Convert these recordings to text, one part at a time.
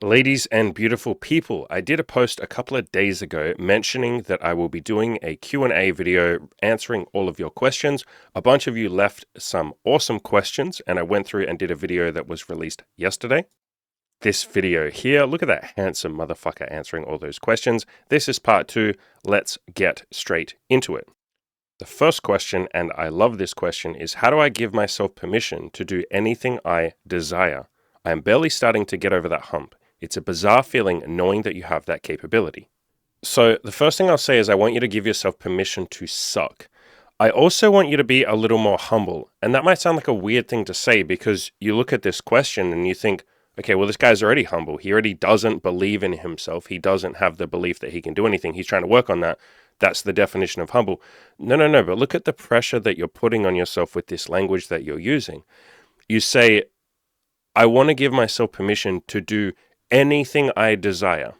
Ladies and beautiful people, I did a post a couple of days ago mentioning that I will be doing a Q&A video answering all of your questions. A bunch of you left some awesome questions, and I went through and did a video that was released yesterday. This video here, look at that handsome motherfucker answering all those questions. This is part 2. Let's get straight into it. The first question, and I love this question, is how do I give myself permission to do anything I desire? I am barely starting to get over that hump. It's a bizarre feeling knowing that you have that capability. So the first thing I'll say is I want you to give yourself permission to suck. I also want you to be a little more humble. And that might sound like a weird thing to say because you look at this question and you think, okay, well, this guy's already humble. He already doesn't believe in himself. He doesn't have the belief that he can do anything. He's trying to work on that. That's the definition of humble. No. But look at the pressure that you're putting on yourself with this language that you're using. You say, I want to give myself permission to do anything I desire.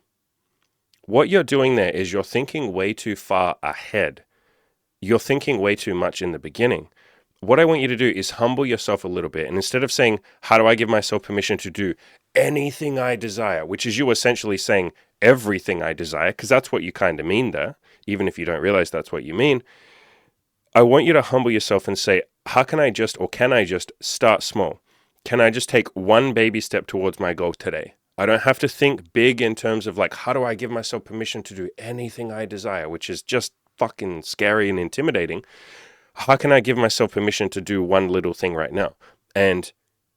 What you're doing there is you're thinking way too far ahead. You're thinking way too much in the beginning. What I want you to do is humble yourself a little bit. And instead of saying, how do I give myself permission to do anything I desire, which is you essentially saying everything I desire, because that's what you kind of mean there, even if you don't realize that's what you mean. I want you to humble yourself and say, how can I just, or can I just start small? Can I just take one baby step towards my goal today? I don't have to think big in terms of like, how do I give myself permission to do anything I desire, which is just fucking scary and intimidating. How can I give myself permission to do one little thing right now? And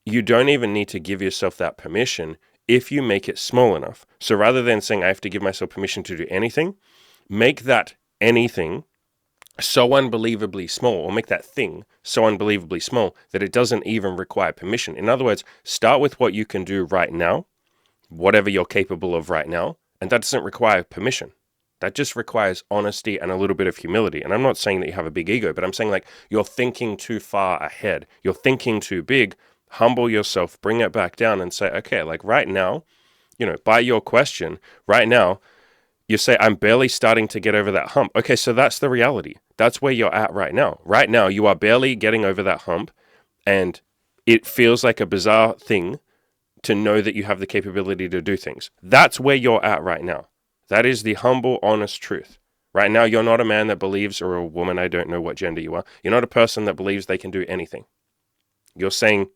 you don't even need to give yourself that permission if you make it small enough. So rather than saying I have to give myself permission to do anything, make that anything so unbelievably small, or make that thing so unbelievably small that it doesn't even require permission. In other words, start with what you can do right now, whatever you're capable of right now, and that doesn't require permission. That just requires honesty and a little bit of humility. And I'm not saying that you have a big ego, but I'm saying like you're thinking too far ahead. You're thinking too big. Humble yourself, bring it back down and say, okay, like right now, by your question, right now, you say, I'm barely starting to get over that hump. Okay, so that's the reality. That's where you're at right now. Right now, you are barely getting over that hump, and it feels like a bizarre thing to know that you have the capability to do things. That's where you're at right now. That is the humble, honest truth. Right now, you're not a man that believes, or a woman, I don't know what gender you are. You're not a person that believes they can do anything. You're saying,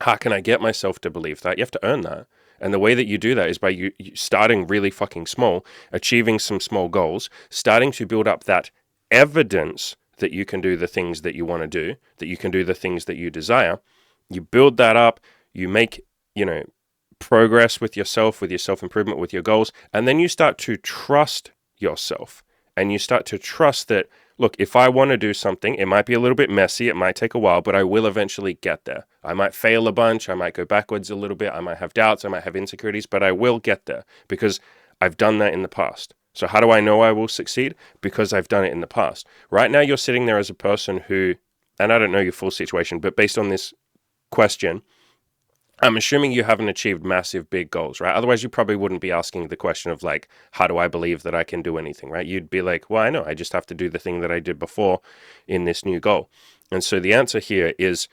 how can I get myself to believe that? You have to earn that. And the way that you do that is by you starting really fucking small, achieving some small goals, starting to build up that evidence that you can do the things that you want to do, that you can do the things that you desire. You build that up, you make, progress with your self-improvement, with your goals, and then you start to trust yourself. And you start to trust that, look, if I want to do something, it might be a little bit messy, it might take a while, but I will eventually get there. I might fail a bunch, I might go backwards a little bit, I might have doubts, I might have insecurities, but I will get there because I've done that in the past. So how do I know I will succeed? Because I've done it in the past. Right now, you're sitting there as a person who, and I don't know your full situation, but based on this question, I'm assuming you haven't achieved massive, big goals, right? Otherwise, you probably wouldn't be asking the question of like, how do I believe that I can do anything, right? You'd be like, well, I know, I just have to do the thing that I did before in this new goal. And so the answer here is,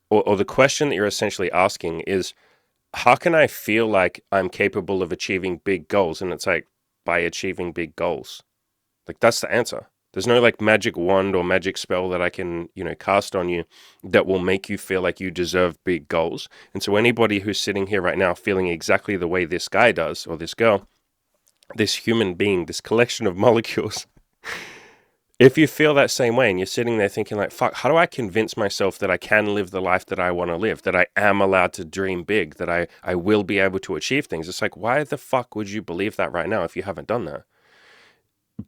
or the question that you're essentially asking is, how can I feel like I'm capable of achieving big goals? And it's like, by achieving big goals. Like, that's the answer. There's no like magic wand or magic spell that I can, cast on you that will make you feel like you deserve big goals. And so anybody who's sitting here right now feeling exactly the way this guy does, or this girl, this human being, this collection of molecules, if you feel that same way and you're sitting there thinking like, fuck, how do I convince myself that I can live the life that I want to live, that I am allowed to dream big, that I will be able to achieve things? It's like, why the fuck would you believe that right now if you haven't done that?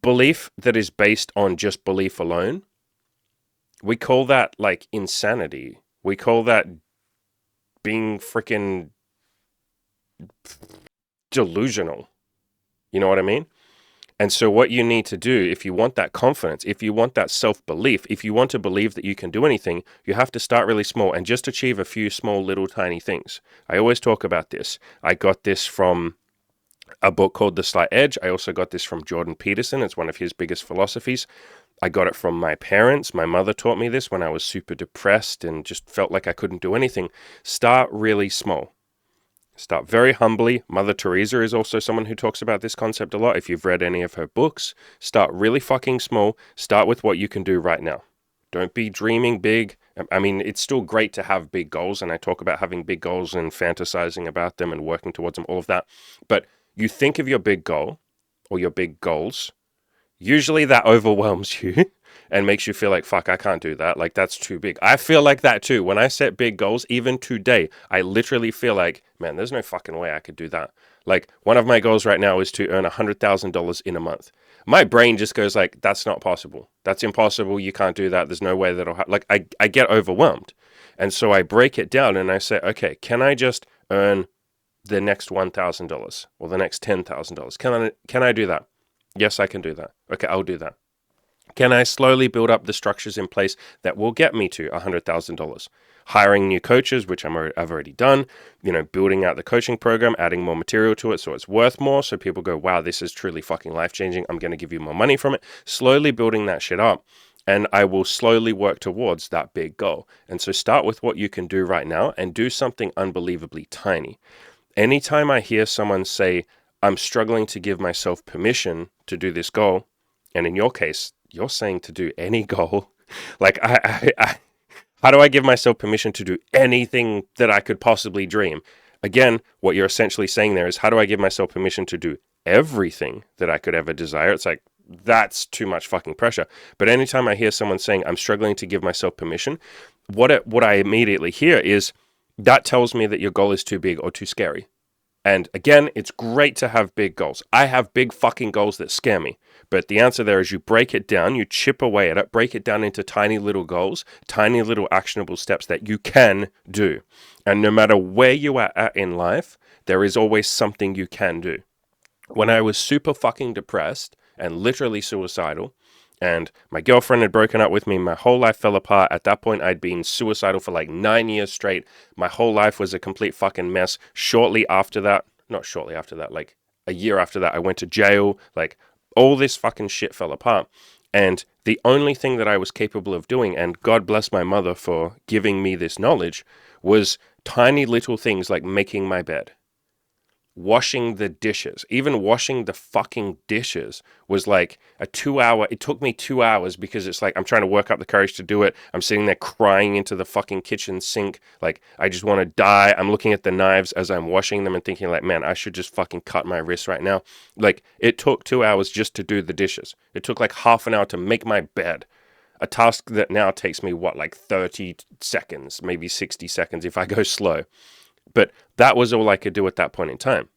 Belief that is based on just belief alone, we call that like insanity. We call that being freaking delusional. You know what I mean? And so what you need to do, if you want that confidence, if you want that self-belief, if you want to believe that you can do anything, you have to start really small and just achieve a few small little tiny things. I always talk about this. I got this from a book called The Slight Edge. I also got this from Jordan Peterson. It's one of his biggest philosophies. I got it from my parents. My mother taught me this when I was super depressed and just felt like I couldn't do anything. Start really small. Start very humbly. Mother Teresa is also someone who talks about this concept a lot. If you've read any of her books, start really fucking small. Start with what you can do right now. Don't be dreaming big. I mean, it's still great to have big goals, and I talk about having big goals and fantasizing about them and working towards them, all of that. But you think of your big goal or your big goals, usually that overwhelms you and makes you feel like, fuck, I can't do that. Like, that's too big. I feel like that too. When I set big goals, even today, I literally feel like, man, there's no fucking way I could do that. Like, one of my goals right now is to earn $100,000 in a month. My brain just goes like, that's not possible. That's impossible. You can't do that. There's no way that'll happen. Like, I get overwhelmed. And so I break it down and I say, okay, can I just earn the next $1,000 or the next $10,000? Can I do that? Yes, I can do that. Okay, I'll do that. Can I slowly build up the structures in place that will get me to $100,000? Hiring new coaches, which I've already done, building out the coaching program, adding more material to it so it's worth more. So people go, wow, this is truly fucking life-changing. I'm going to give you more money from it. Slowly building that shit up. And I will slowly work towards that big goal. And so start with what you can do right now and do something unbelievably tiny. Anytime I hear someone say, I'm struggling to give myself permission to do this goal, and in your case, you're saying to do any goal. Like, how do I give myself permission to do anything that I could possibly dream? Again, what you're essentially saying there is, how do I give myself permission to do everything that I could ever desire? It's like, that's too much fucking pressure. But anytime I hear someone saying, I'm struggling to give myself permission, what I immediately hear is, that tells me that your goal is too big or too scary. And again, it's great to have big goals. I have big fucking goals that scare me. But the answer there is you break it down, you chip away at it, break it down into tiny little goals, tiny little actionable steps that you can do. And no matter where you are at in life, there is always something you can do. When I was super fucking depressed and literally suicidal, and my girlfriend had broken up with me, my whole life fell apart. At that point, I'd been suicidal for like 9 years straight. My whole life was a complete fucking mess. Like a year after that, I went to jail. Like, all this fucking shit fell apart. And the only thing that I was capable of doing, and God bless my mother for giving me this knowledge, was tiny little things like making my bed, washing the dishes. Even washing the fucking dishes was like it took me 2 hours because it's like I'm trying to work up the courage to do it. I'm sitting there crying into the fucking kitchen sink. Like, I just want to die. I'm looking at the knives as I'm washing them and thinking like, man, I should just fucking cut my wrist right now. Like, it took 2 hours just to do the dishes. It took like half an hour to make my bed. A task that now takes me, like 30 seconds, maybe 60 seconds if I go slow. But that was all I could do at that point in time.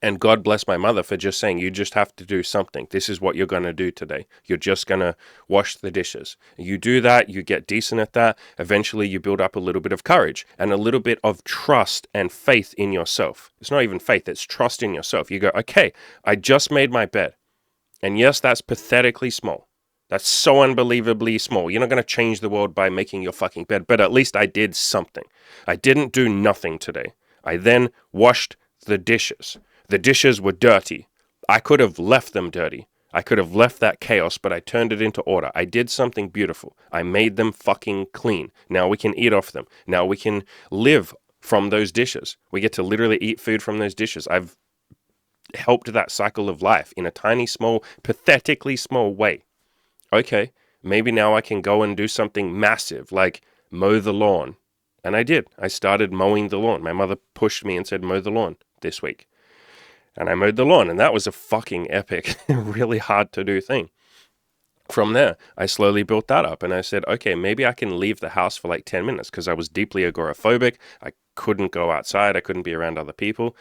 And God bless my mother for just saying, you just have to do something. This is what you're going to do today. You're just going to wash the dishes. You do that, you get decent at that. Eventually you build up a little bit of courage and a little bit of trust and faith in yourself. It's not even faith, it's trust in yourself. You go, okay, I just made my bed. And yes, that's pathetically small. That's so unbelievably small. You're not going to change the world by making your fucking bed, but at least I did something. I didn't do nothing today. I then washed the dishes. The dishes were dirty. I could have left them dirty. I could have left that chaos, but I turned it into order. I did something beautiful. I made them fucking clean. Now we can eat off them. Now we can live from those dishes. We get to literally eat food from those dishes. I've helped that cycle of life in a tiny, small, pathetically small way. Okay, maybe now I can go and do something massive, like mow the lawn. And I did. I started mowing the lawn. My mother pushed me and said, mow the lawn this week. And I mowed the lawn, and that was a fucking epic, really hard to do thing. From there, I slowly built that up, and I said, okay, maybe I can leave the house for like 10 minutes because I was deeply agoraphobic. I couldn't go outside. I couldn't be around other people.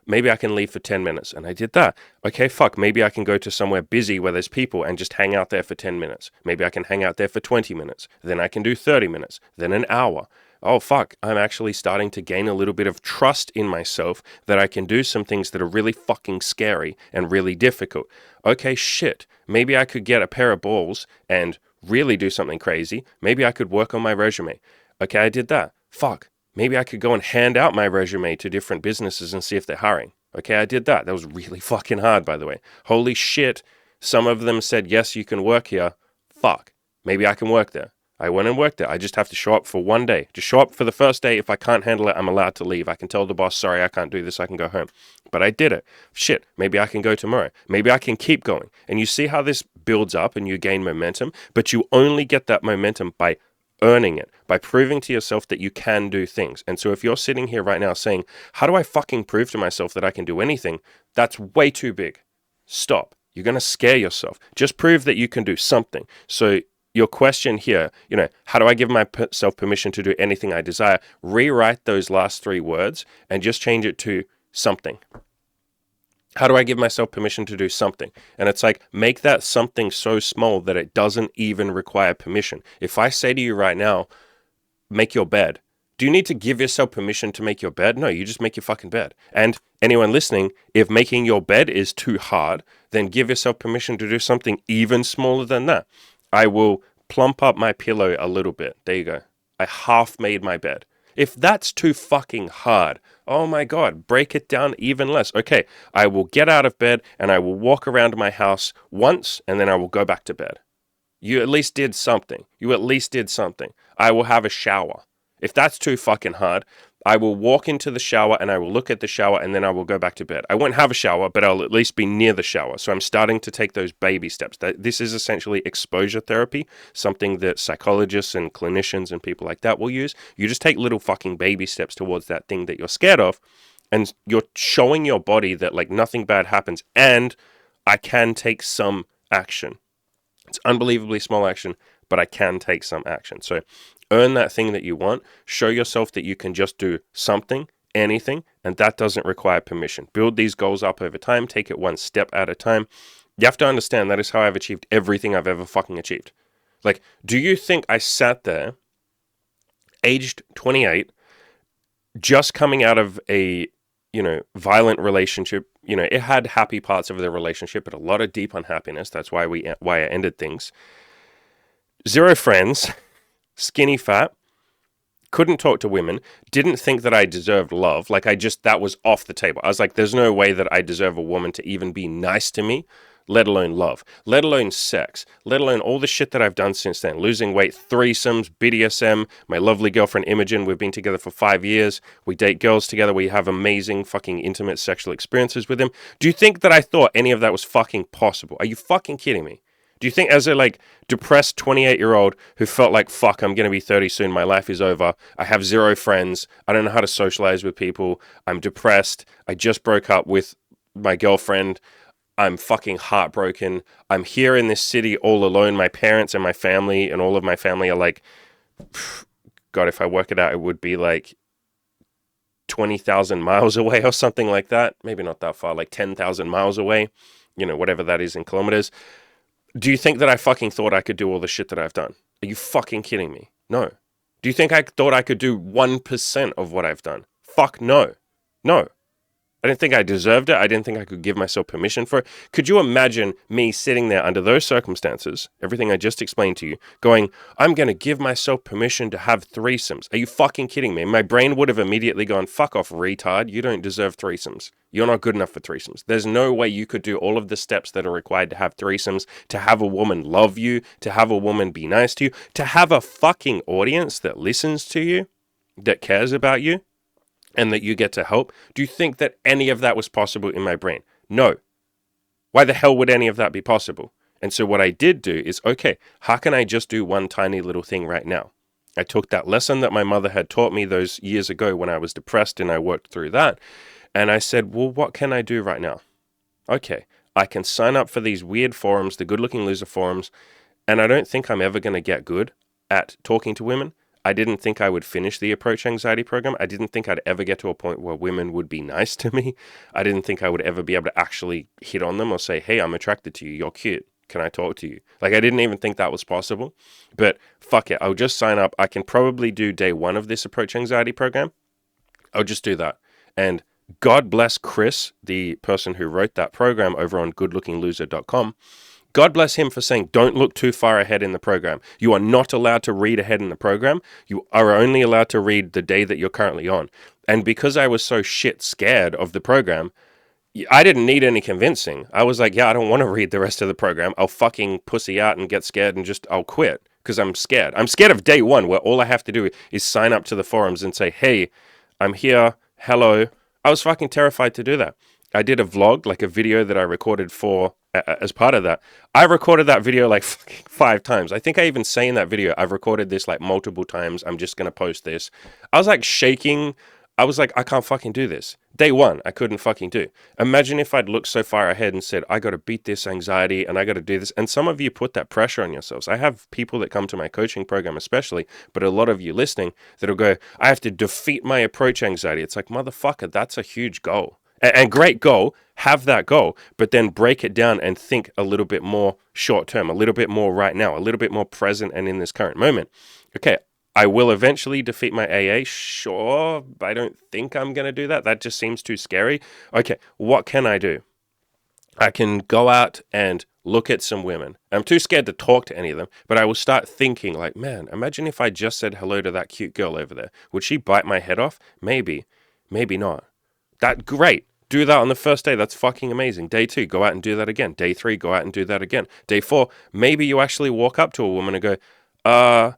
Maybe I can leave for 10 minutes. And I did that. Okay, fuck, maybe I can go to somewhere busy where there's people and just hang out there for 10 minutes. Maybe I can hang out there for 20 minutes. Then I can do 30 minutes. Then an hour. Oh, fuck, I'm actually starting to gain a little bit of trust in myself that I can do some things that are really fucking scary and really difficult. Okay, shit, maybe I could get a pair of balls and really do something crazy. Maybe I could work on my resume. Okay, I did that. Fuck. Maybe I could go and hand out my resume to different businesses and see if they're hiring. Okay, I did that. That was really fucking hard, by the way. Holy shit. Some of them said, yes, you can work here. Fuck. Maybe I can work there. I went and worked it. I just have to show up for one day. Just show up for the first day. If I can't handle it, I'm allowed to leave. I can tell the boss, sorry, I can't do this. I can go home. But I did it. Shit, maybe I can go tomorrow. Maybe I can keep going. And you see how this builds up and you gain momentum, but you only get that momentum by earning it, by proving to yourself that you can do things. And so if you're sitting here right now saying, how do I fucking prove to myself that I can do anything? That's way too big. Stop. You're going to scare yourself. Just prove that you can do something. So your question here, how do I give myself permission to do anything I desire? Rewrite those last 3 words and just change it to something. How do I give myself permission to do something? And it's like, make that something so small that it doesn't even require permission. If I say to you right now, make your bed, do you need to give yourself permission to make your bed? No, you just make your fucking bed. And anyone listening, if making your bed is too hard, then give yourself permission to do something even smaller than that. I will plump up my pillow a little bit. There you go. I half made my bed. If that's too fucking hard, oh my God, break it down even less. Okay, I will get out of bed and I will walk around my house once and then I will go back to bed. You at least did something. I will have a shower. If that's too fucking hard, I will walk into the shower and I will look at the shower and then I will go back to bed. I won't have a shower, but I'll at least be near the shower. So I'm starting to take those baby steps. This is essentially exposure therapy, something that psychologists and clinicians and people like that will use. You just take little fucking baby steps towards that thing that you're scared of, and you're showing your body that like nothing bad happens and I can take some action. It's unbelievably small action, but I can take some action. So earn that thing that you want. Show yourself that you can just do something, anything, and that doesn't require permission. Build these goals up over time. Take it one step at a time. You have to understand that is how I've achieved everything I've ever fucking achieved. Like, do you think I sat there, aged 28, just coming out of a, violent relationship? It had happy parts of the relationship, but a lot of deep unhappiness. That's why I ended things. 0 friends. Skinny fat, couldn't talk to women, didn't think that I deserved love. That was off the table. I was like, there's no way that I deserve a woman to even be nice to me, let alone love, let alone sex, let alone all the shit that I've done since then. Losing weight, threesomes, BDSM, my lovely girlfriend Imogen, we've been together for 5 years. We date girls together. We have amazing fucking intimate sexual experiences with them. Do you think that I thought any of that was fucking possible? Are you fucking kidding me? Do you think as a depressed 28-year-old who felt like, fuck, I'm going to be 30 soon, my life is over, I have 0 friends, I don't know how to socialize with people, I'm depressed, I just broke up with my girlfriend, I'm fucking heartbroken, I'm here in this city all alone, my parents and my family and all of my family are like, God, if I work it out, it would be like 20,000 miles away or something like that. Maybe not that far, like 10,000 miles away, whatever that is in kilometers. Do you think that I fucking thought I could do all the shit that I've done? Are you fucking kidding me? No. Do you think I thought I could do 1% of what I've done? Fuck no. No. I didn't think I deserved it. I didn't think I could give myself permission for it. Could you imagine me sitting there under those circumstances, everything I just explained to you, going, I'm going to give myself permission to have threesomes? Are you fucking kidding me? My brain would have immediately gone, fuck off, retard. You don't deserve threesomes. You're not good enough for threesomes. There's no way you could do all of the steps that are required to have threesomes, to have a woman love you, to have a woman be nice to you, to have a fucking audience that listens to you, that cares about you, and that you get to help. Do you think that any of that was possible in my brain? No. Why the hell would any of that be possible? And so what I did do is, okay, how can I just do one tiny little thing right now? I took that lesson that my mother had taught me those years ago when I was depressed and I worked through that. And I said, well, what can I do right now? Okay, I can sign up for these weird forums, the Good Looking Loser forums, and I don't think I'm ever going to get good at talking to women. I didn't think I would finish the Approach Anxiety program. I didn't think I'd ever get to a point where women would be nice to me. I didn't think I would ever be able to actually hit on them or say, hey, I'm attracted to you. You're cute. Can I talk to you? I didn't even think that was possible. But fuck it. I'll just sign up. I can probably do day 1 of this Approach Anxiety program. I'll just do that. And God bless Chris, the person who wrote that program over on goodlookingloser.com. God bless him for saying, don't look too far ahead in the program. You are not allowed to read ahead in the program. You are only allowed to read the day that you're currently on. And because I was so shit scared of the program, I didn't need any convincing. I was like, yeah, I don't want to read the rest of the program. I'll fucking pussy out and get scared and I'll quit. because I'm scared. I'm scared of day one, where all I have to do is sign up to the forums and say, hey, I'm here. Hello. I was fucking terrified to do that. I did a vlog, like a video that I recorded for as part of that. I recorded that video like 5 times. I think I even say in that video, I've recorded this like multiple times. I'm just going to post this. I was like shaking. I was like, I can't fucking do this. Day one, I couldn't fucking do. Imagine if I'd looked so far ahead and said, I got to beat this anxiety and I got to do this. And some of you put that pressure on yourselves. I have people that come to my coaching program especially, but a lot of you listening that'll go, I have to defeat my approach anxiety. It's like, motherfucker, that's a huge goal. And great goal, have that goal, but then break it down and think a little bit more short term, a little bit more right now, a little bit more present and in this current moment. Okay, I will eventually defeat my AA, sure, but I don't think I'm going to do that. That just seems too scary. Okay, what can I do? I can go out and look at some women. I'm too scared to talk to any of them, but I will start thinking like, man, imagine if I just said hello to that cute girl over there. Would she bite my head off? Maybe, maybe not. That great. Do that on the first day. That's fucking amazing. Day 2, go out and do that again. Day 3, go out and do that again. Day 4, maybe you actually walk up to a woman and go, hi,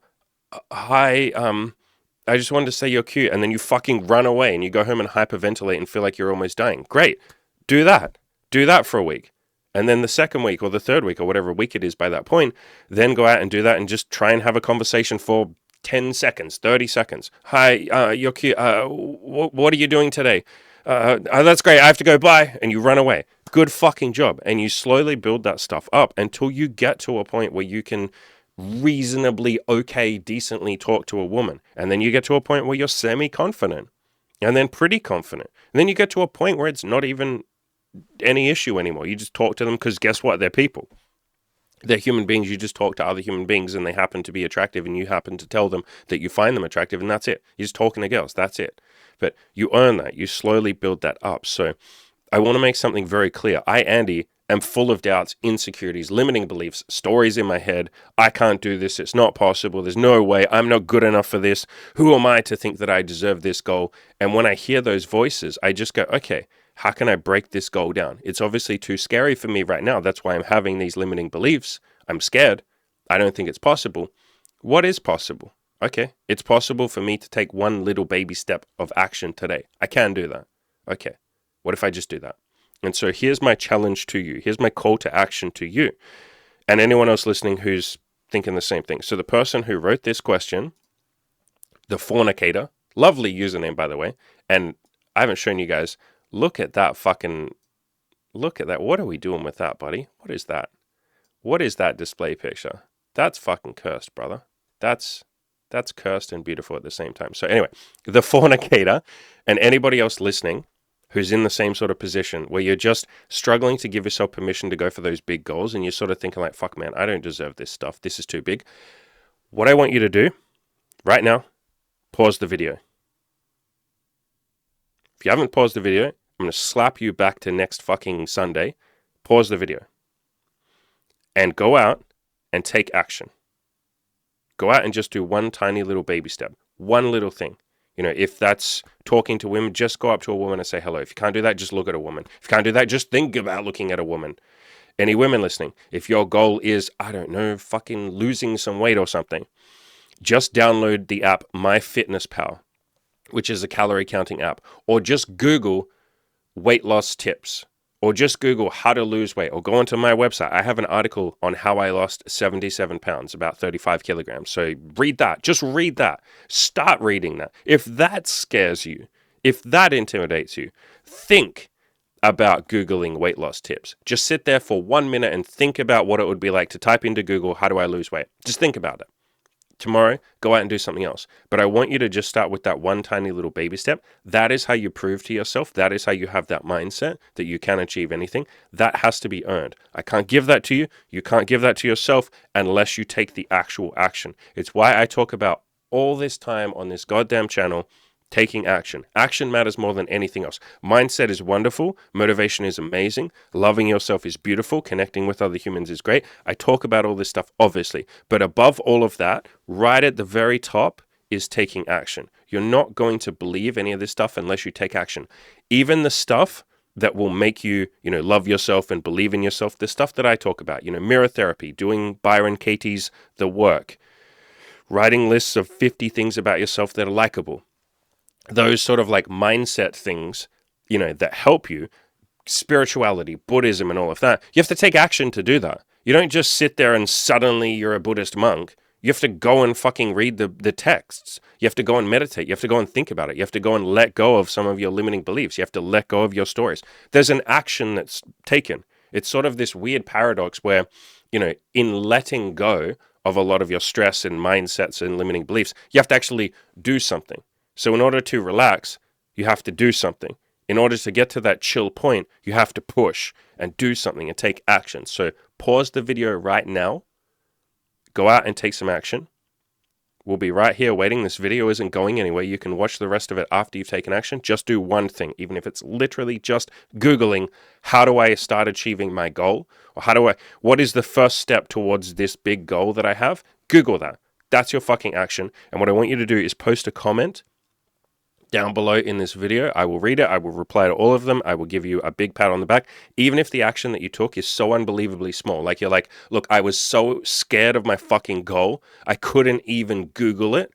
I just wanted to say you're cute. And then you fucking run away and you go home and hyperventilate and feel like you're almost dying. Great. Do that. Do that for a week. And then the second week or the third week or whatever week it is by that point, then go out and do that and just try and have a conversation for 10 seconds, 30 seconds. Hi, you're cute. What are you doing today? That's great. I have to go. Bye. And you run away. Good fucking job. And you slowly build that stuff up until you get to a point where you can reasonably, okay, decently talk to a woman. And then you get to a point where you're semi-confident and then pretty confident. And then you get to a point where it's not even any issue anymore. You just talk to them because guess what? They're people. They're human beings. You just talk to other human beings and they happen to be attractive and you happen to tell them that you find them attractive and that's it. You're just talking to girls. That's it. But you earn that. You slowly build that up. So I want to make something very clear. I, Andy, am full of doubts, insecurities, limiting beliefs, stories in my head. I can't do this. It's not possible. There's no way. I'm not good enough for this. Who am I to think that I deserve this goal? And when I hear those voices, I just go, okay, how can I break this goal down? It's obviously too scary for me right now. That's why I'm having these limiting beliefs. I'm scared. I don't think it's possible. What is possible? Okay, it's possible for me to take one little baby step of action today. I can do that. Okay, what if I just do that? And so here's my challenge to you. Here's my call to action to you and anyone else listening who's thinking the same thing. So the person who wrote this question, the fornicator, lovely username, by the way. And I haven't shown you guys. Look at that. What are we doing with that, buddy? What is that? What is that display picture? That's fucking cursed, brother. That's cursed and beautiful at the same time. So anyway, the fornicator and anybody else listening who's in the same sort of position where you're just struggling to give yourself permission to go for those big goals and you're sort of thinking like, fuck man, I don't deserve this stuff. This is too big. What I want you to do right now, pause the video. If you haven't paused the video, I'm going to slap you back to next fucking Sunday. Pause the video. And go out and take action. Go out and just do one tiny little baby step. One little thing. You know, if that's talking to women, just go up to a woman and say hello. If you can't do that, just look at a woman. If you can't do that, just think about looking at a woman. Any women listening, if your goal is, I don't know, fucking losing some weight or something, just download the app MyFitnessPal, which is a calorie counting app, or just Google weight loss tips. Or just Google how to lose weight, or go onto my website. I have an article on how I lost 77 pounds, about 35 kilograms. So read that. Just read that. Start reading that. If that scares you, if that intimidates you, think about Googling weight loss tips. Just sit there for 1 minute and think about what it would be like to type into Google, how do I lose weight? Just think about it. Tomorrow, go out and do something else. But I want you to just start with that one tiny little baby step. That is how you prove to yourself. That is how you have that mindset that you can achieve anything. That has to be earned. I can't give that to you. You can't give that to yourself unless you take the actual action. It's why I talk about all this time on this goddamn channel, taking action. Action matters more than anything else. Mindset is wonderful. Motivation is amazing. Loving yourself is beautiful. Connecting with other humans is great. I talk about all this stuff, obviously. But above all of that, right at the very top is taking action. You're not going to believe any of this stuff unless you take action. Even the stuff that will make you, love yourself and believe in yourself, the stuff that I talk about, mirror therapy, doing Byron Katie's The Work, writing lists of 50 things about yourself that are likable. Those sort of like mindset things, that help you, spirituality, Buddhism, and all of that. You have to take action to do that. You don't just sit there and suddenly you're a Buddhist monk. You have to go and fucking read the texts. You have to go and meditate. You have to go and think about it. You have to go and let go of some of your limiting beliefs. You have to let go of your stories. There's an action that's taken. It's sort of this weird paradox where, in letting go of a lot of your stress and mindsets and limiting beliefs, you have to actually do something. So in order to relax, you have to do something. In order to get to that chill point, you have to push and do something and take action. So pause the video right now. Go out and take some action. We'll be right here waiting. This video isn't going anywhere. You can watch the rest of it after you've taken action. Just do one thing, even if it's literally just Googling, how do I start achieving my goal? Or what is the first step towards this big goal that I have? Google that. That's your fucking action. And what I want you to do is post a comment down below in this video. I will read it. I will reply to all of them. I will give you a big pat on the back, even if the action that you took is so unbelievably small. Like you're like, look, I was so scared of my fucking goal, I couldn't even Google it,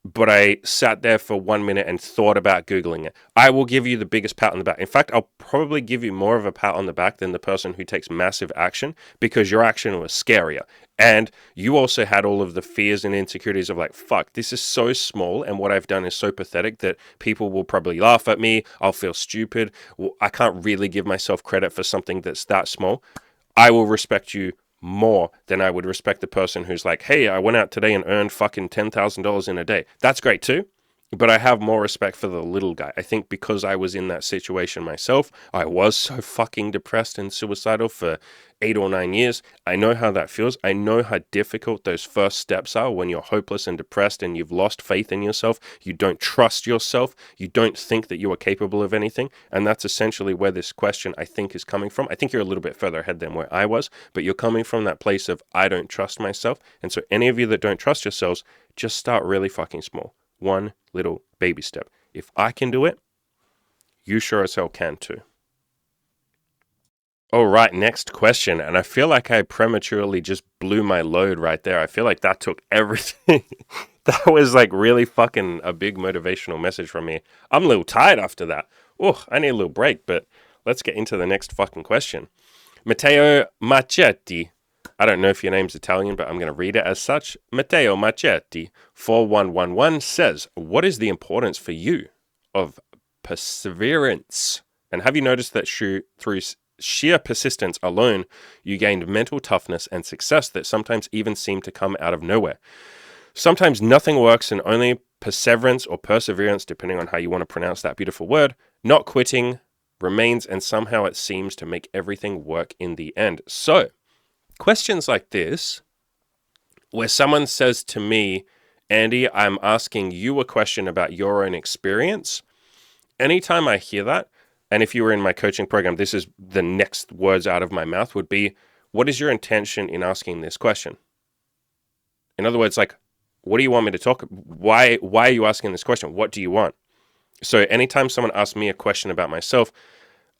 but I sat there for 1 minute and thought about Googling it. I will give you the biggest pat on the back. In fact, I'll probably give you more of a pat on the back than the person who takes massive action, because your action was scarier. And you also had all of the fears and insecurities of like, fuck, this is so small and what I've done is so pathetic that people will probably laugh at me. I'll feel stupid. Well, I can't really give myself credit for something that's that small. I will respect you more than I would respect the person who's like, hey, I went out today and earned fucking $10,000 in a day. That's great too. But I have more respect for the little guy. I think because I was in that situation myself, I was so fucking depressed and suicidal for 8 or 9 years. I know how that feels. I know how difficult those first steps are when you're hopeless and depressed and you've lost faith in yourself. You don't trust yourself. You don't think that you are capable of anything. And that's essentially where this question, I think, is coming from. I think you're a little bit further ahead than where I was, but you're coming from that place of, I don't trust myself. And so any of you that don't trust yourselves, just start really fucking small. One little baby step. If I can do it, you sure as hell can too. All right, next question. And I feel like I prematurely just blew my load right there. I feel like that took everything. That was like really fucking a big motivational message from me. I'm a little tired after that. Oh, I need a little break, but let's get into the next fucking question. Matteo Machetti. I don't know if your name's Italian, but I'm going to read it as such. Matteo Machetti, 4111, says, what is the importance for you of perseverance? And have you noticed that through sheer persistence alone, you gained mental toughness and success that sometimes even seem to come out of nowhere? Sometimes nothing works and only perseverance or perseverance, depending on how you want to pronounce that beautiful word, not quitting, remains, and somehow it seems to make everything work in the end. So, questions like this, where someone says to me, Andy, I'm asking you a question about your own experience. Anytime I hear that, and if you were in my coaching program, this is the next words out of my mouth would be, what is your intention in asking this question? In other words, like, what do you want me to talk? Why are you asking this question? What do you want? So anytime someone asks me a question about myself,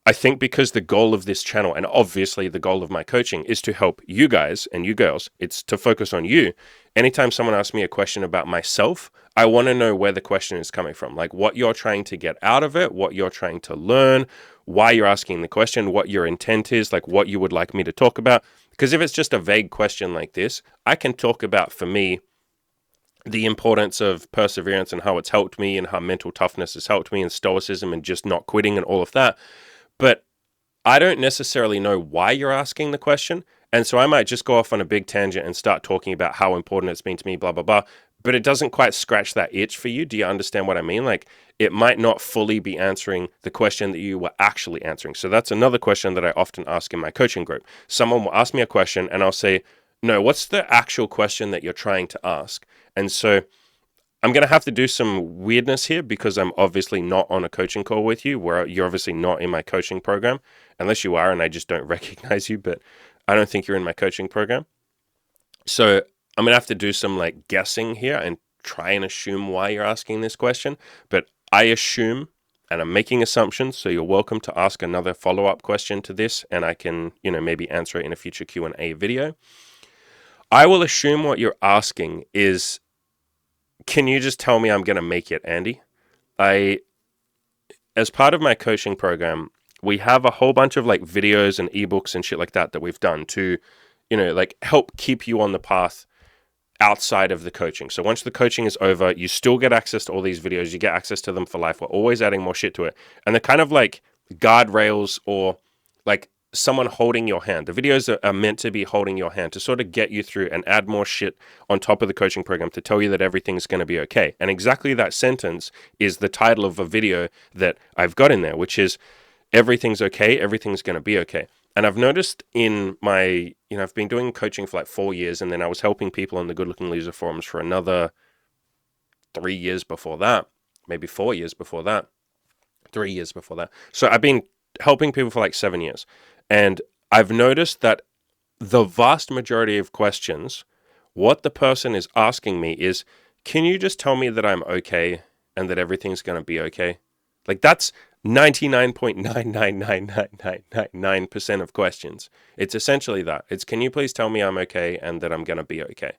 I think because the goal of this channel, and obviously the goal of my coaching, is to help you guys and you girls. It's to focus on you. Anytime someone asks me a question about myself, I want to know where the question is coming from. Like what you're trying to get out of it, what you're trying to learn, why you're asking the question, what your intent is, like what you would like me to talk about. Because if it's just a vague question like this, I can talk about, for me, the importance of perseverance and how it's helped me and how mental toughness has helped me and stoicism and just not quitting and all of that. But I don't necessarily know why you're asking the question. And so I might just go off on a big tangent and start talking about how important it's been to me, blah, blah, blah. But it doesn't quite scratch that itch for you. Do you understand what I mean? Like it might not fully be answering the question that you were actually answering. So that's another question that I often ask in my coaching group. Someone will ask me a question and I'll say, no, what's the actual question that you're trying to ask? And so I'm going to have to do some weirdness here because I'm obviously not on a coaching call with you, where you're obviously not in my coaching program, unless you are and I just don't recognize you, but I don't think you're in my coaching program. So I'm going to have to do some like guessing here and try and assume why you're asking this question. But I assume, and I'm making assumptions, so you're welcome to ask another follow-up question to this and I can, maybe answer it in a future Q&A video. I will assume what you're asking is can you just tell me I'm going to make it, Andy? As part of my coaching program, we have a whole bunch of like videos and ebooks and shit like that we've done to, like help keep you on the path outside of the coaching. So once the coaching is over, you still get access to all these videos. You get access to them for life. We're always adding more shit to it. And they're kind of like guardrails or like someone holding your hand. The videos are meant to be holding your hand to sort of get you through and add more shit on top of the coaching program to tell you that everything's going to be okay. And exactly that sentence is the title of a video that I've got in there, which is everything's okay, everything's going to be okay. And I've noticed in my, I've been doing coaching for like 4 years, and then I was helping people on the Good Looking Loser forums for another 3 years before that, maybe 4 years before that, 3 years before that. So I've been helping people for like 7 years. And I've noticed that the vast majority of questions, what the person is asking me is, can you just tell me that I'm okay and that everything's going to be okay? Like that's 99.9999999% of questions. It's essentially that. It's, can you please tell me I'm okay and that I'm going to be okay?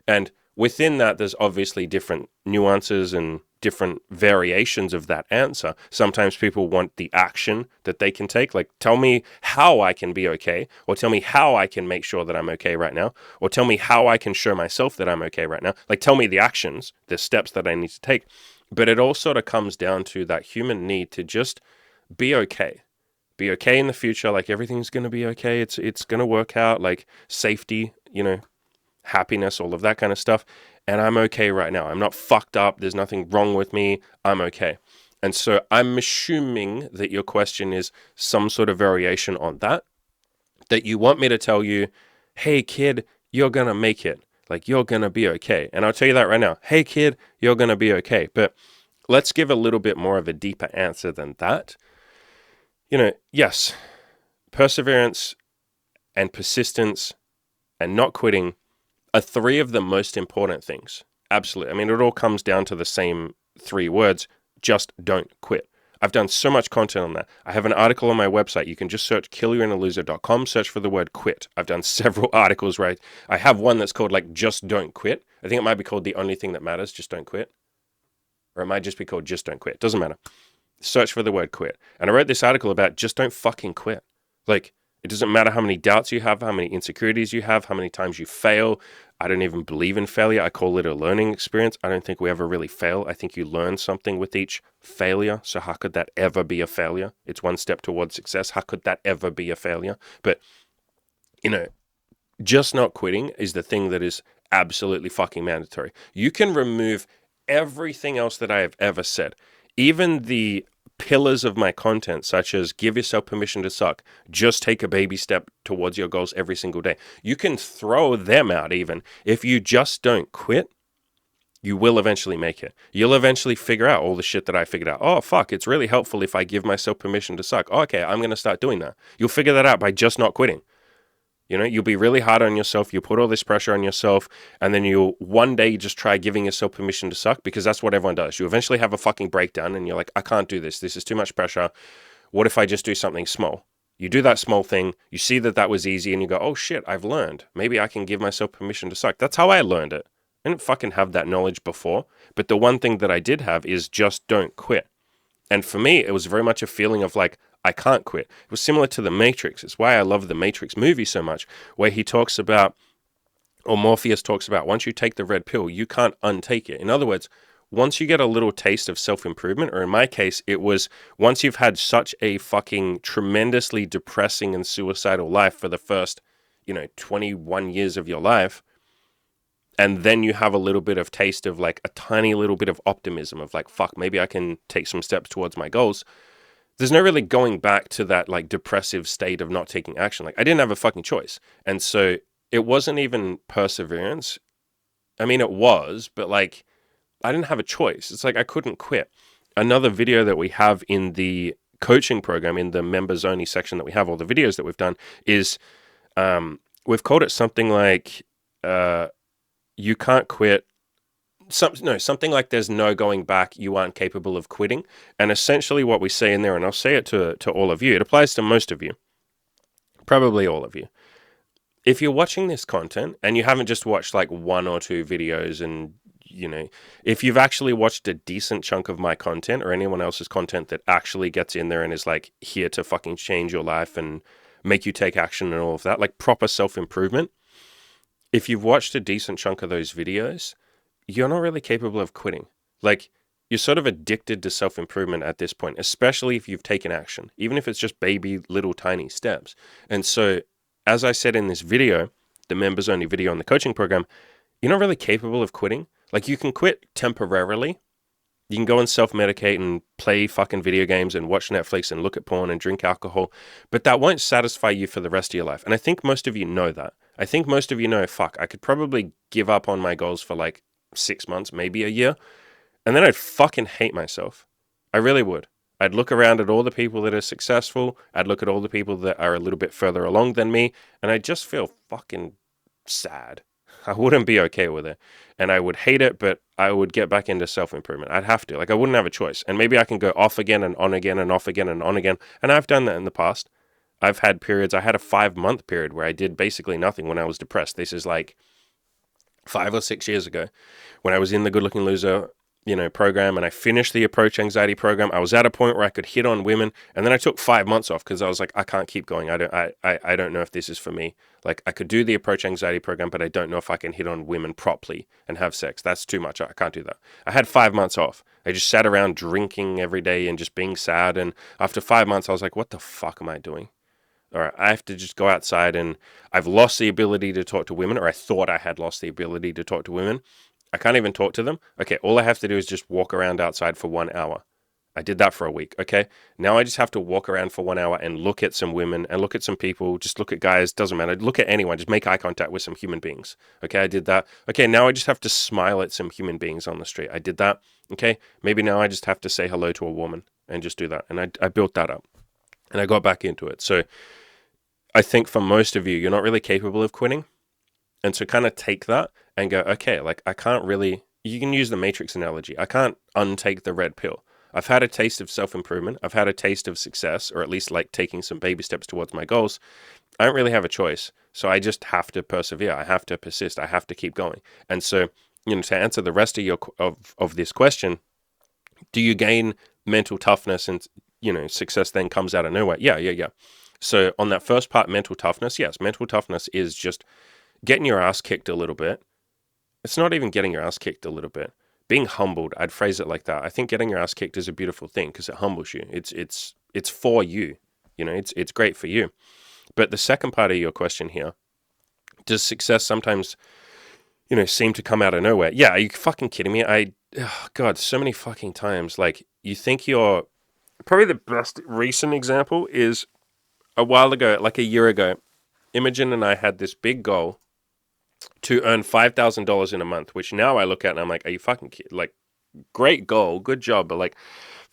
And within that, there's obviously different nuances and different variations of that answer. Sometimes people want the action that they can take, like tell me how I can be okay, or tell me how I can make sure that I'm okay right now, or tell me how I can show myself that I'm okay right now. Like tell me the actions, the steps that I need to take. But it all sort of comes down to that human need to just be okay. Be okay in the future, like everything's going to be okay. It's going to work out, like safety, happiness, all of that kind of stuff. And I'm okay right now. I'm not fucked up. There's nothing wrong with me. I'm okay. And so I'm assuming that your question is some sort of variation on that you want me to tell you, hey kid, you're going to make it. Like you're going to be okay. And I'll tell you that right now. Hey kid, you're going to be okay. But let's give a little bit more of a deeper answer than that. Yes, perseverance and persistence and not quitting are 3 of the most important things. Absolutely. I mean, it all comes down to the same 3 words, just don't quit. I've done so much content on that. I have an article on my website. You can just search killyourinaloser.com, search for the word quit. I've done several articles, right? I have one that's called like, just don't quit. I think it might be called The Only Thing That Matters, Just Don't Quit. Or it might just be called Just Don't Quit. Doesn't matter. Search for the word quit. And I wrote this article about just don't fucking quit. Like, it doesn't matter how many doubts you have, how many insecurities you have, how many times you fail. I don't even believe in failure. I call it a learning experience. I don't think we ever really fail. I think you learn something with each failure. So how could that ever be a failure? It's one step towards success. How could that ever be a failure? But, just not quitting is the thing that is absolutely fucking mandatory. You can remove everything else that I have ever said, even the pillars of my content, such as give yourself permission to suck, just take a baby step towards your goals every single day. You can throw them out even. If you just don't quit, you will eventually make it. You'll eventually figure out all the shit that I figured out. Oh, fuck, it's really helpful if I give myself permission to suck. Oh, okay, I'm going to start doing that. You'll figure that out by just not quitting. You'll be really hard on yourself. You put all this pressure on yourself, and then you'll one day just try giving yourself permission to suck, because that's what everyone does. You eventually have a fucking breakdown, and you're like, I can't do this. This is too much pressure. What if I just do something small? You do that small thing. You see that was easy, and you go, oh shit, I've learned. Maybe I can give myself permission to suck. That's how I learned it. I didn't fucking have that knowledge before, but the one thing that I did have is just don't quit. And for me, it was very much a feeling of like, I can't quit. It was similar to The Matrix. It's why I love The Matrix movie so much, where he talks about, or Morpheus talks about, once you take the red pill, you can't untake it. In other words, once you get a little taste of self-improvement, or in my case, it was once you've had such a fucking tremendously depressing and suicidal life for the first, 21 years of your life, and then you have a little bit of taste of like a tiny little bit of optimism of like, fuck, maybe I can take some steps towards my goals. There's no really going back to that like depressive state of not taking action. Like I didn't have a fucking choice. And so it wasn't even perseverance. I mean, it was, but like I didn't have a choice. It's like I couldn't quit. Another video that we have in the coaching program, in the members only section that we have all the videos that we've done, is we've called it something like you can't quit. Something like there's no going back, you aren't capable of quitting. And essentially what we say in there, and I'll say it to all of you, it applies to most of you, probably all of you. If you're watching this content and you haven't just watched like 1 or 2 videos and if you've actually watched a decent chunk of my content or anyone else's content that actually gets in there and is like here to fucking change your life and make you take action and all of that, like proper self-improvement, if you've watched a decent chunk of those videos, you're not really capable of quitting. Like, you're sort of addicted to self-improvement at this point, especially if you've taken action, even if it's just baby little tiny steps. And so, as I said in this video, the members only video on the coaching program, you're not really capable of quitting. Like, you can quit temporarily. You can go and self-medicate and play fucking video games and watch Netflix and look at porn and drink alcohol, but that won't satisfy you for the rest of your life. And I think most of you know that. I think most of you know, fuck, I could probably give up on my goals for like 6 months, maybe a year, and then I'd fucking hate myself. I really would. I'd look around at all the people that are successful. I'd look at all the people that are a little bit further along than me, and I'd just feel fucking sad. I wouldn't be okay with it. And I would hate it, but I would get back into self-improvement. I'd have to. Like, I wouldn't have a choice. And maybe I can go off again and on again and off again and on again. And I've done that in the past. I've had periods. I had a 5-month period where I did basically nothing when I was depressed. This is like 5 or 6 years ago when I was in the Good Looking Loser program, and I finished the Approach Anxiety program. I was at a point where I could hit on women, and then I took 5 months off because I was like, I can't keep going. I don't know if this is for me. Like, I could do the Approach Anxiety program, but I don't know if I can hit on women properly and have sex. That's too much. I can't do that. I had 5 months off. I just sat around drinking every day and just being sad. And after 5 months, I was like, what the fuck am I doing? All right, I have to just go outside, and I've lost the ability to talk to women, or I thought I had lost the ability to talk to women. I can't even talk to them. Okay, all I have to do is just walk around outside for 1 hour. I did that for a week, okay? Now I just have to walk around for 1 hour and look at some women and look at some people, just look at guys, doesn't matter. Look at anyone, just make eye contact with some human beings. Okay, I did that. Okay, now I just have to smile at some human beings on the street. I did that. Okay, maybe now I just have to say hello to a woman and just do that. And I built that up and I got back into it. So I think for most of you, you're not really capable of quitting. And so kind of take that and go, okay, like I can't really, you can use the Matrix analogy. I can't untake the red pill. I've had a taste of self-improvement. I've had a taste of success, or at least like taking some baby steps towards my goals. I don't really have a choice. So I just have to persevere. I have to persist. I have to keep going. And so, to answer the rest of your, of this question, do you gain mental toughness and, success then comes out of nowhere? Yeah. So on that first part, mental toughness, yes, mental toughness is just getting your ass kicked a little bit. It's not even getting your ass kicked a little bit. Being humbled, I'd phrase it like that. I think getting your ass kicked is a beautiful thing because it humbles you. It's for you. It's great for you. But the second part of your question here, does success sometimes, seem to come out of nowhere? Yeah, are you fucking kidding me? God, so many fucking times. Like, you think you're, probably the best recent example is a while ago, like a year ago, Imogen and I had this big goal to earn $5,000 in a month, which now I look at and I'm like, are you fucking kidding? Like, great goal, good job, but like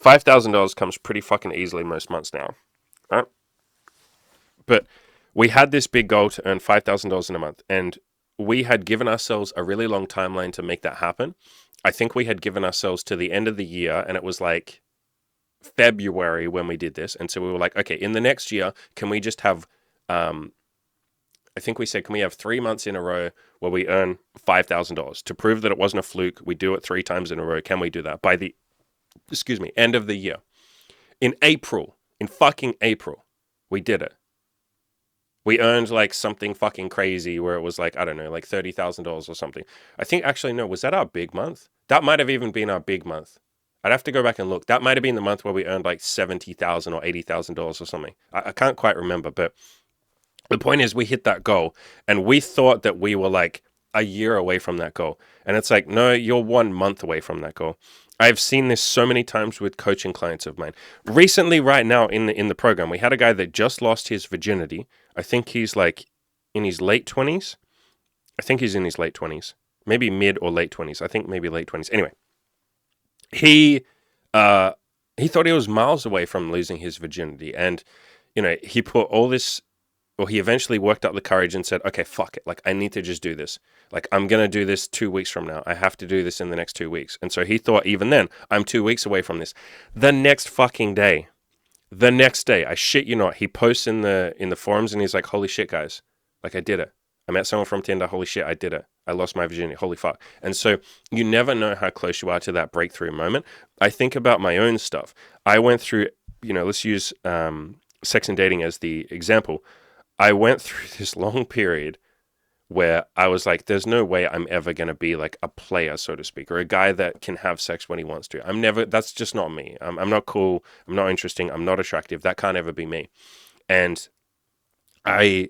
$5,000 comes pretty fucking easily most months now, right? But we had this big goal to earn $5,000 in a month, and we had given ourselves a really long timeline to make that happen. I think we had given ourselves to the end of the year, and it was like February when we did this. And so we were like, okay, in the next year, can we just have, I think we said, can we have 3 months in a row where we earn $5,000 to prove that it wasn't a fluke? We do it 3 times in a row. Can we do that by the, end of the year? In fucking April, we did it. We earned like something fucking crazy where it was like, I don't know, like $30,000 or something. I think actually, no, was that our big month? That might have even been our big month. I'd have to go back and look. That might have been the month where we earned like $70,000 or $80,000 or something. I can't quite remember, but the point is we hit that goal and we thought that we were like a year away from that goal. And it's like, no, you're 1 month away from that goal. I've seen this so many times with coaching clients of mine. Recently, right now in the program, we had a guy that just lost his virginity. I think he's like in his late 20s. I think he's in his late 20s, maybe mid or late 20s. I think maybe late 20s. Anyway, he thought he was miles away from losing his virginity. And, he put all this, well, he eventually worked up the courage and said, okay, fuck it. Like, I need to just do this. Like, I'm going to do this 2 weeks from now. I have to do this in the next 2 weeks. And so he thought, even then, I'm 2 weeks away from this. The next day, I shit you not, he posts in the forums and he's like, holy shit, guys. Like, I did it. I met someone from Tinder. Holy shit, I did it. I lost my virginity. Holy fuck. And so you never know how close you are to that breakthrough moment. I think about my own stuff. I went through, let's use sex and dating as the example. I went through this long period where I was like, there's no way I'm ever going to be like a player, so to speak, or a guy that can have sex when he wants to. That's just not me. I'm not cool. I'm not interesting. I'm not attractive. That can't ever be me. And I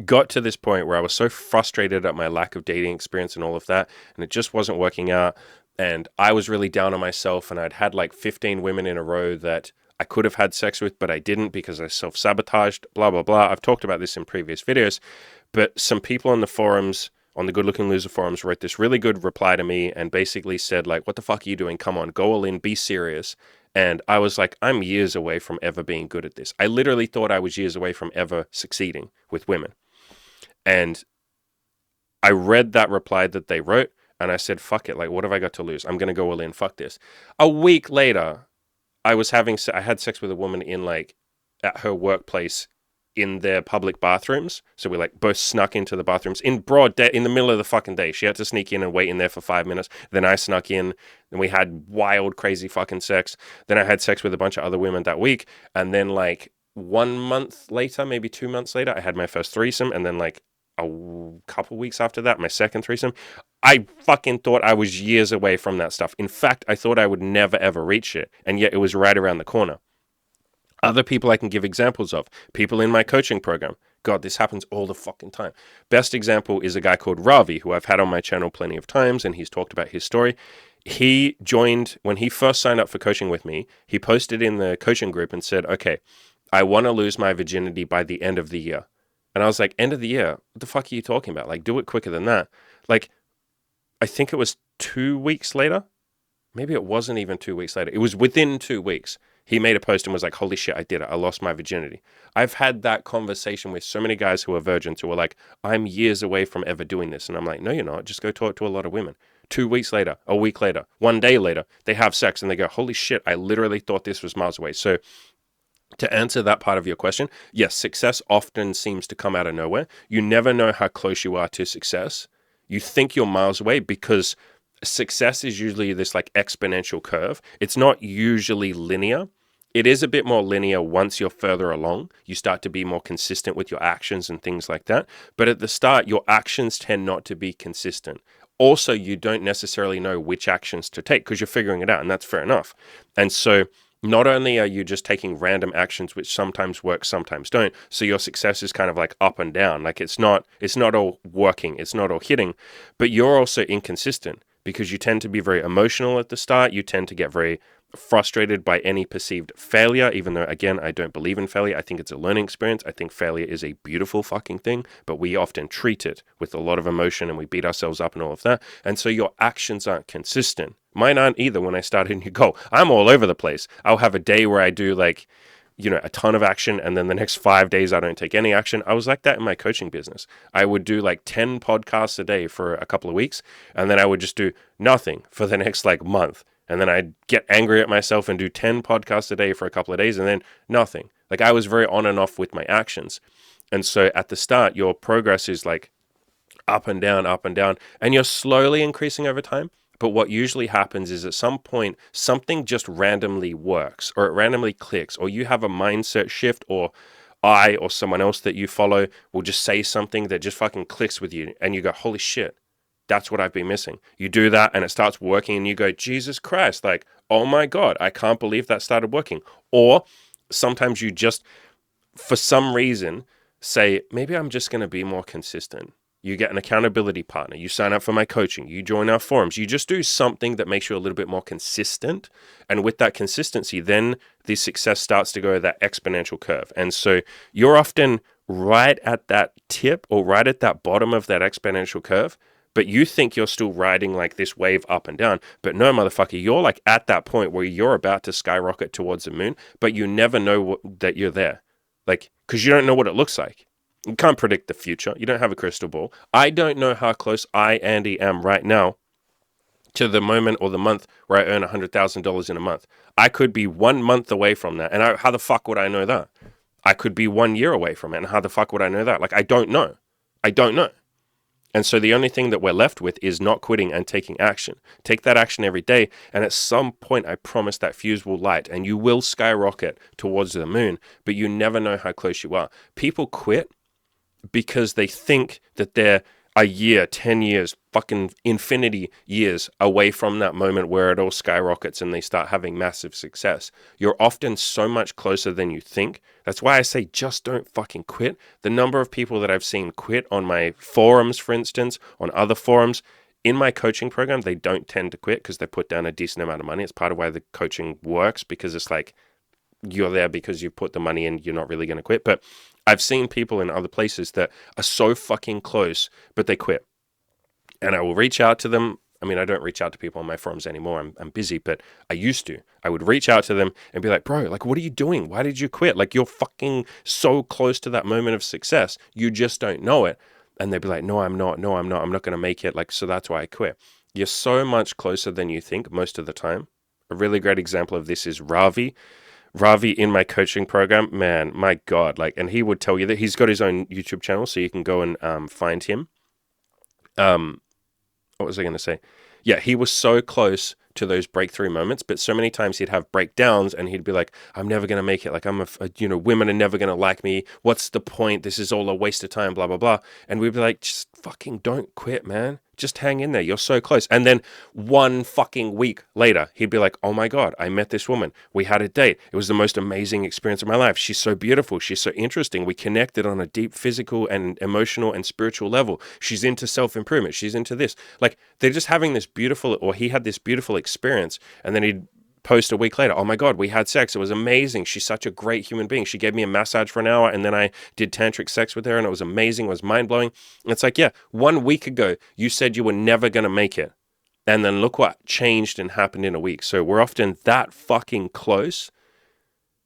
got to this point where I was so frustrated at my lack of dating experience and all of that, and it just wasn't working out. And I was really down on myself, and I'd had like 15 women in a row that I could have had sex with, but I didn't because I self-sabotaged, blah, blah, blah. I've talked about this in previous videos, but some people on the forums, on the Good Looking Loser forums, wrote this really good reply to me and basically said like, what the fuck are you doing? Come on, go all in, be serious. And I was like, I'm years away from ever being good at this. I literally thought I was years away from ever succeeding with women. And I read that reply that they wrote, and I said, fuck it. Like, what have I got to lose? I'm going to go all in. Fuck this. A week later, I had sex with a woman at her workplace in their public bathrooms. So we like both snuck into the bathrooms in broad day, in the middle of the fucking day. She had to sneak in and wait in there for 5 minutes. Then I snuck in and we had wild, crazy fucking sex. Then I had sex with a bunch of other women that week. And then like 1 month later, maybe 2 months later, I had my first threesome. And then like a couple weeks after that, my second threesome. I fucking thought I was years away from that stuff. In fact, I thought I would never ever reach it. And yet it was right around the corner. Other people I can give examples of. People in my coaching program. God, this happens all the fucking time. Best example is a guy called Ravi, who I've had on my channel plenty of times, and he's talked about his story. He joined, when he first signed up for coaching with me, he posted in the coaching group and said, okay, I want to lose my virginity by the end of the year. And I was like, end of the year? What the fuck are you talking about? Like, do it quicker than that. Like, I think it was 2 weeks later. Maybe it wasn't even 2 weeks later. It was within 2 weeks. He made a post and was like, holy shit, I did it. I lost my virginity. I've had that conversation with so many guys who are virgins who are like, I'm years away from ever doing this. And I'm like, no, you're not. Just go talk to a lot of women. 2 weeks later, a week later, 1 day later, they have sex and they go, holy shit, I literally thought this was miles away. So to answer that part of your question, yes, success often seems to come out of nowhere. You never know how close you are to success. You think you're miles away because success is usually this like exponential curve. It's not usually linear. It is a bit more linear once you're further along. You start to be more consistent with your actions and things like that. But at the start, your actions tend not to be consistent. Also, you don't necessarily know which actions to take because you're figuring it out, and that's fair enough. And so not only are you just taking random actions which sometimes work, sometimes don't, so your success is kind of like up and down. Like it's not all working, it's not all hitting, but you're also inconsistent because you tend to be very emotional at the start. You tend to get very frustrated by any perceived failure, even though, again, I don't believe in failure. I think it's a learning experience. I think failure is a beautiful fucking thing, but we often treat it with a lot of emotion and we beat ourselves up and all of that. And so your actions aren't consistent. Mine aren't either when I start a new goal. I'm all over the place. I'll have a day where I do like, a ton of action, and then the next 5 days I don't take any action. I was like that in my coaching business. I would do like 10 podcasts a day for a couple of weeks, and then I would just do nothing for the next like month. And then I'd get angry at myself and do 10 podcasts a day for a couple of days, and then nothing. Like I was very on and off with my actions. And so at the start, your progress is like up and down, and you're slowly increasing over time. But what usually happens is at some point, something just randomly works, or it randomly clicks, or you have a mindset shift, or I or someone else that you follow will just say something that just fucking clicks with you, and you go, holy shit, that's what I've been missing. You do that, and it starts working, and you go, Jesus Christ, like, oh my God, I can't believe that started working. Or sometimes you just, for some reason, say, maybe I'm just going to be more consistent. You get an accountability partner. You sign up for my coaching. You join our forums. You just do something that makes you a little bit more consistent. And with that consistency, then the success starts to go that exponential curve. And so you're often right at that tip or right at that bottom of that exponential curve, but you think you're still riding like this wave up and down. But no, motherfucker, you're like at that point where you're about to skyrocket towards the moon, but you never know that you're there. Like, because you don't know what it looks like. You can't predict the future. You don't have a crystal ball. I don't know how close I, Andy, am right now to the moment or the month where I earn $100,000 in a month. I could be 1 month away from that. And how the fuck would I know that? I could be 1 year away from it. And how the fuck would I know that? Like, I don't know. And so the only thing that we're left with is not quitting and taking action. Take that action every day, and at some point, I promise that fuse will light and you will skyrocket towards the moon, but you never know how close you are. People quit because they think that they're a year, 10 years, fucking infinity years away from that moment where it all skyrockets and they start having massive success. You're often so much closer than you think. That's why I say just don't fucking quit. The number of people that I've seen quit on my forums, for instance, on other forums, in my coaching program, they don't tend to quit because they put down a decent amount of money. It's part of why the coaching works, because it's like you're there because you put the money in, you're not really going to quit. But I've seen people in other places that are so fucking close, but they quit. And I will reach out to them. I mean, I don't reach out to people on my forums anymore. I'm busy, but I used to. I would reach out to them and be like, bro, like, what are you doing? Why did you quit? Like, you're fucking so close to that moment of success. You just don't know it. And they'd be like, no, I'm not. No, I'm not. I'm not going to make it. Like, so that's why I quit. You're so much closer than you think most of the time. A really great example of this is Ravi. Ravi in my coaching program, man, my God, like, and he would tell you that he's got his own YouTube channel, so you can go and find him. What was I going to say? Yeah, he was so close to those breakthrough moments, but so many times he'd have breakdowns and he'd be like, I'm never going to make it. Like, women are never going to like me. What's the point? This is all a waste of time, blah, blah, blah. And we'd be like, just fucking don't quit, man. Just hang in there. You're so close. And then one fucking week later, he'd be like, oh my God, I met this woman. We had a date. It was the most amazing experience of my life. She's so beautiful. She's so interesting. We connected on a deep physical and emotional and spiritual level. She's into self-improvement. She's into this. Like, they're just having this beautiful, or he had this beautiful experience. And then he'd post a week later, oh my God, we had sex. It was amazing. She's such a great human being. She gave me a massage for an hour and then I did tantric sex with her and it was amazing. It was mind-blowing. It's like, yeah, 1 week ago, you said you were never going to make it. And then look what changed and happened in a week. So we're often that fucking close,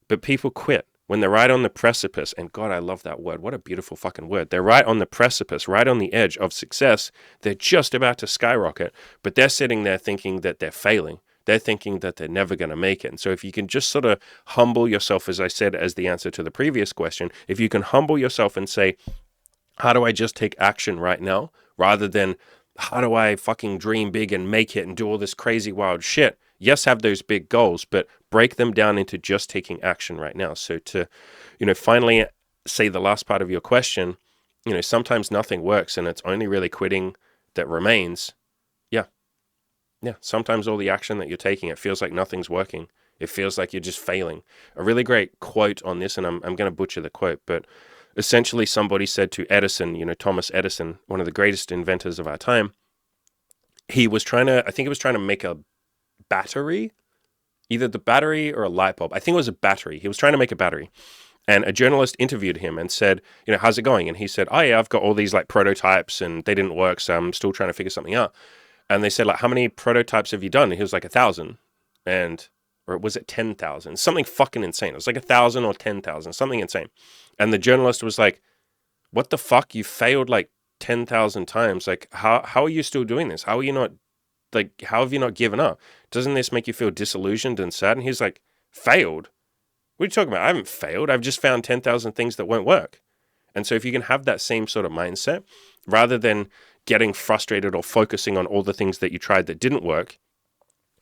but people quit when they're right on the precipice. And God, I love that word. What a beautiful fucking word. They're right on the precipice, right on the edge of success. They're just about to skyrocket, but they're sitting there thinking that they're failing. They're thinking that they're never going to make it. And so if you can just sort of humble yourself, as I said, as the answer to the previous question, if you can humble yourself and say, how do I just take action right now, rather than how do I fucking dream big and make it and do all this crazy wild shit? Yes, have those big goals, but break them down into just taking action right now. So to, finally say the last part of your question, sometimes nothing works and it's only really quitting that remains. Yeah, sometimes all the action that you're taking, it feels like nothing's working. It feels like you're just failing. A really great quote on this, and I'm going to butcher the quote, but essentially somebody said to Edison, Thomas Edison, one of the greatest inventors of our time, he was trying to make a battery, either the battery or a light bulb. I think it was a battery. He was trying to make a battery. And a journalist interviewed him and said, how's it going? And he said, oh yeah, I've got all these like prototypes and they didn't work, so I'm still trying to figure something out. And they said, like, how many prototypes have you done? And he was like, 1,000. Or was it 10,000? Something fucking insane. It was like 1,000 or 10,000, something insane. And the journalist was like, what the fuck? You failed like 10,000 times. Like, how are you still doing this? How are you not, like, how have you not given up? Doesn't this make you feel disillusioned and sad? And he's like, failed? What are you talking about? I haven't failed. I've just found 10,000 things that won't work. And so if you can have that same sort of mindset, rather than getting frustrated or focusing on all the things that you tried that didn't work,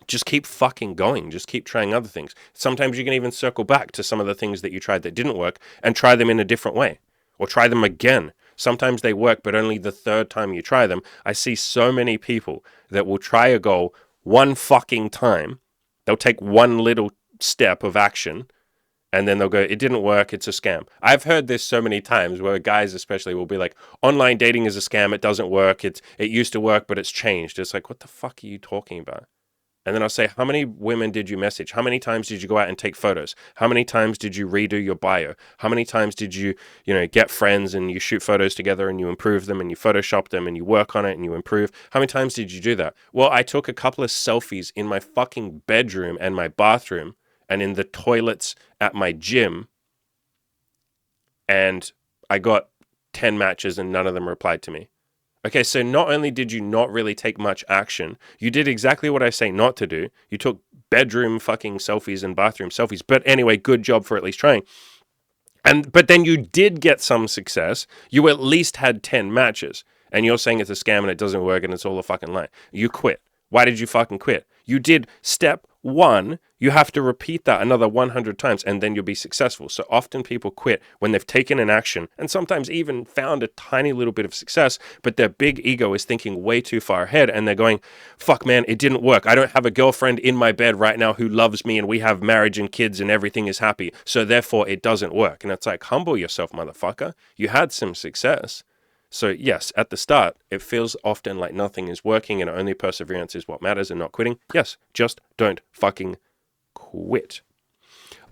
just keep fucking going. Just keep trying other things. Sometimes you can even circle back to some of the things that you tried that didn't work and try them in a different way, or try them again. Sometimes they work, but only the third time you try them. I see so many people that will try a goal one fucking time. They'll take one little step of action, and then they'll go, it didn't work, it's a scam. I've heard this so many times where guys especially will be like, online dating is a scam, it doesn't work, it used to work, but it's changed. It's like, what the fuck are you talking about? And then I'll say, how many women did you message? How many times did you go out and take photos? How many times did you redo your bio? How many times did you, get friends and you shoot photos together and you improve them and you Photoshop them and you work on it and you improve? How many times did you do that? Well, I took a couple of selfies in my fucking bedroom and my bathroom and in the toilets at my gym, and I got 10 matches and none of them replied to me. Okay, so not only did you not really take much action, you did exactly what I say not to do. You took bedroom fucking selfies and bathroom selfies. But anyway, good job for at least trying. But then you did get some success. You at least had 10 matches. and you're saying it's a scam and it doesn't work and it's all a fucking lie. You quit. Why did you fucking quit? You did step one. You have to repeat that another 100 times and then you'll be successful. So often people quit when they've taken an action and sometimes even found a tiny little bit of success, but their big ego is thinking way too far ahead and they're going, fuck man, it didn't work. I don't have a girlfriend in my bed right now who loves me and we have marriage and kids and everything is happy. So therefore it doesn't work. And it's like, humble yourself, motherfucker. You had some success. So yes, at the start, it feels often like nothing is working and only perseverance is what matters and not quitting. Yes, just don't fucking quit.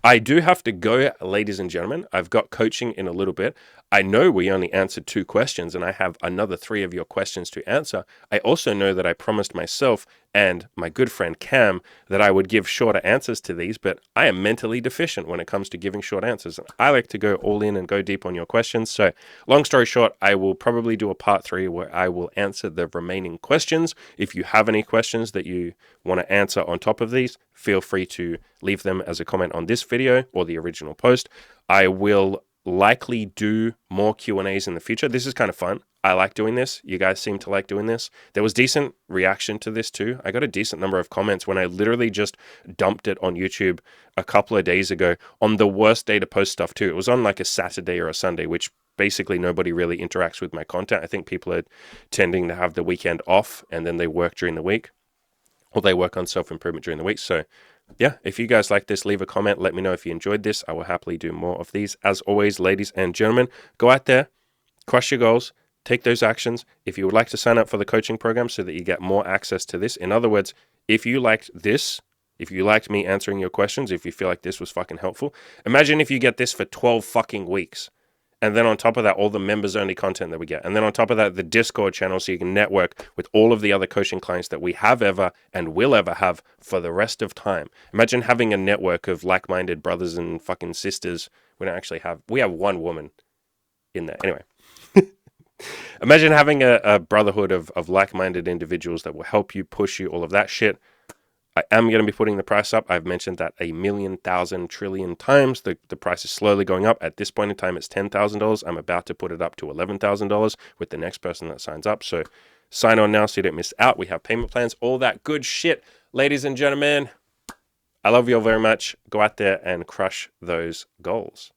I do have to go, ladies and gentlemen. I've got coaching in a little bit. I know we only answered 2 questions and I have another 3 of your questions to answer. I also know that I promised myself and my good friend Cam that I would give shorter answers to these, but I am mentally deficient when it comes to giving short answers. I like to go all in and go deep on your questions. So long story short, I will probably do a part 3 where I will answer the remaining questions. If you have any questions that you want to answer on top of these, feel free to leave them as a comment on this video or the original post. I will likely do more Q&As in the future. This is kind of fun. I like doing this. You guys seem to like doing this. There was decent reaction to this too. I got a decent number of comments when I literally just dumped it on YouTube a couple of days ago on the worst day to post stuff too. It was on like a Saturday or a Sunday, which basically nobody really interacts with my content. I think people are tending to have the weekend off and then they work during the week, or they work on self-improvement during the week. So yeah, if you guys like this, leave a comment. Let me know if you enjoyed this. I will happily do more of these. As always, ladies and gentlemen, go out there, crush your goals, take those actions. If you would like to sign up for the coaching program so that you get more access to this, in other words, if you liked this, if you liked me answering your questions, if you feel like this was fucking helpful, imagine if you get this for 12 fucking weeks. And then on top of that, all the members-only content that we get. And then on top of that, the Discord channel so you can network with all of the other coaching clients that we have ever and will ever have for the rest of time. Imagine having a network of like-minded brothers and fucking sisters. We have one woman in there. Anyway. Imagine having a brotherhood of like-minded individuals that will help you, push you, all of that shit. I am going to be putting the price up. I've mentioned that a million, thousand, trillion times. The price is slowly going up. At this point in time, it's $10,000. I'm about to put it up to $11,000 with the next person that signs up. So sign on now so you don't miss out. We have payment plans, all that good shit. Ladies and gentlemen, I love you all very much. Go out there and crush those goals.